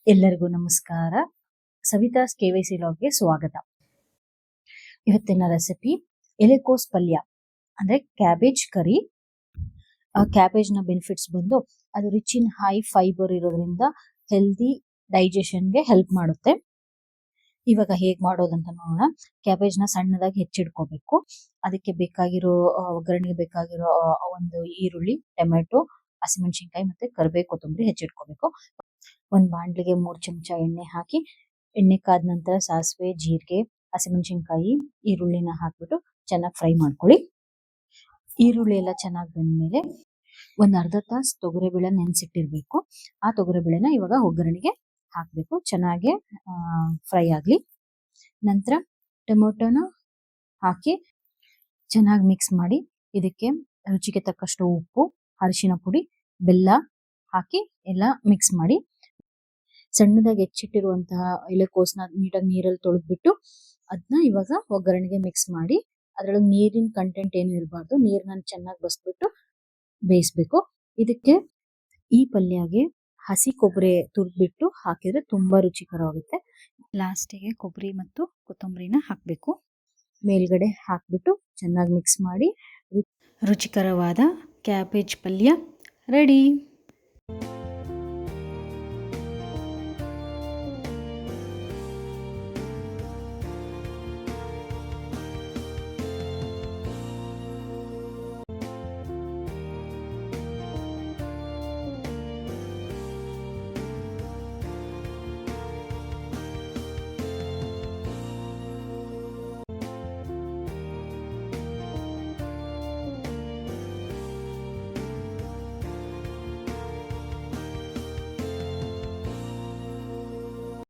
ಎಲ್ಲರಿಗೂ ನಮಸ್ಕಾರ. ಸವಿತಾಸ್ KYC ಲಾಗ್ಗೆ ಸ್ವಾಗತ. ಇವತ್ತಿನ ರೆಸಿಪಿ ಎಲೆಕೋಸ್ ಪಲ್ಯ ಅಂದ್ರೆ ಕ್ಯಾಬೇಜ್ ಕರಿ. ಕ್ಯಾಬೇಜ್ ನ ಬೆನಿಫಿಟ್ಸ್ ಬಂದು ಅದು ರಿಚ್ ಇನ್ ಹೈ ಫೈಬರ್ ಇರೋದ್ರಿಂದ ಹೆಲ್ದಿ ಡೈಜೆಷನ್ಗೆ ಹೆಲ್ಪ್ ಮಾಡುತ್ತೆ. ಇವಾಗ ಹೇಗ್ ಮಾಡೋದಂತ ನೋಡೋಣ. ಕ್ಯಾಬೇಜ್ ನ ಸಣ್ಣದಾಗಿ ಹೆಚ್ಚಿಡ್ಕೋಬೇಕು. ಅದಕ್ಕೆ ಬೇಕಾಗಿರೋ ಒಗ್ಗರಣೆಗೆ ಬೇಕಾಗಿರೋ ಒಂದು ಈರುಳ್ಳಿ, ಟೊಮೆಟೊ, ಹಸಿಮೆಣಸಿನಕಾಯಿ ಮತ್ತೆ ಕರಿಬೇವು, ಕೊತ್ತಂಬರಿ ಹೆಚ್ಚಿಟ್ಕೋಬೇಕು. ಒಂದ್ ಬಾಂಡ್ಲಿಗೆ 3 ಚಮಚ ಎಣ್ಣೆ ಹಾಕಿ, ಎಣ್ಣೆ ಕಾದ ನಂತರ ಸಾಸಿವೆ, ಜೀರಿಗೆ, ಹಸಿಮೆಣಸಿನಕಾಯಿ, ಈರುಳ್ಳಿನ ಹಾಕ್ಬಿಟ್ಟು ಚೆನ್ನಾಗಿ ಫ್ರೈ ಮಾಡ್ಕೊಳ್ಳಿ. ಈರುಳ್ಳಿ ಎಲ್ಲ ಚೆನ್ನಾಗಿ ಬೆಂದ್ಮೇಲೆ ಒಂದ್ ಅರ್ಧ ತಾಸು ತೊಗರಿಬೇಳೆ ನೆನ್ಸಿಟ್ಟಿರ್ಬೇಕು. ಆ ತೊಗರಿಬೇಳೆನ ಇವಾಗ ಒಗ್ಗರಣೆಗೆ ಹಾಕ್ಬೇಕು. ಚೆನ್ನಾಗಿ ಫ್ರೈ ಆಗ್ಲಿ. ನಂತರ ಟೊಮೊಟೊನ ಹಾಕಿ ಚೆನ್ನಾಗಿ ಮಿಕ್ಸ್ ಮಾಡಿ, ಇದಕ್ಕೆ ರುಚಿಗೆ ತಕ್ಕಷ್ಟು ಉಪ್ಪು, ಅರಿಶಿನ ಪುಡಿ, ಬೆಲ್ಲ ಹಾಕಿ ಎಲ್ಲ ಮಿಕ್ಸ್ ಮಾಡಿ, ಸಣ್ಣದಾಗಿ ಹೆಚ್ಚಿಟ್ಟಿರುವಂತಹ ಎಲೆಕೋಸ್ನ ನೀಟಾಗಿ ನೀರಲ್ಲಿ ತೊಳೆದ್ಬಿಟ್ಟು ಅದನ್ನ ಇವಾಗ ಒಗ್ಗರಣೆಗೆ ಮಿಕ್ಸ್ ಮಾಡಿ, ಅದ್ರೊಳಗೆ ನೀರಿನ ಕಂಟೆಂಟ್ ಏನು ಇರಬಾರ್ದು, ನೀರನ್ನ ಚೆನ್ನಾಗಿ ಬಸ್ಬಿಟ್ಟು ಬೇಯಿಸ್ಬೇಕು. ಇದಕ್ಕೆ ಈ ಪಲ್ಯಗೆ ಹಸಿ ಕೊಬ್ಬರಿ ತುರಿದ್ಬಿಟ್ಟು ಹಾಕಿದ್ರೆ ತುಂಬಾ ರುಚಿಕರವಾಗುತ್ತೆ. ಲಾಸ್ಟಿಗೆ ಕೊಬ್ಬರಿ ಮತ್ತು ಕೊತ್ತಂಬರಿನ ಹಾಕಬೇಕು. ಮೇಲ್ಗಡೆ ಹಾಕ್ಬಿಟ್ಟು ಚೆನ್ನಾಗಿ ಮಿಕ್ಸ್ ಮಾಡಿ ರುಚಿಕರವಾದ ಕ್ಯಾಬೇಜ್ ಪಲ್ಯ ರೆಡಿ.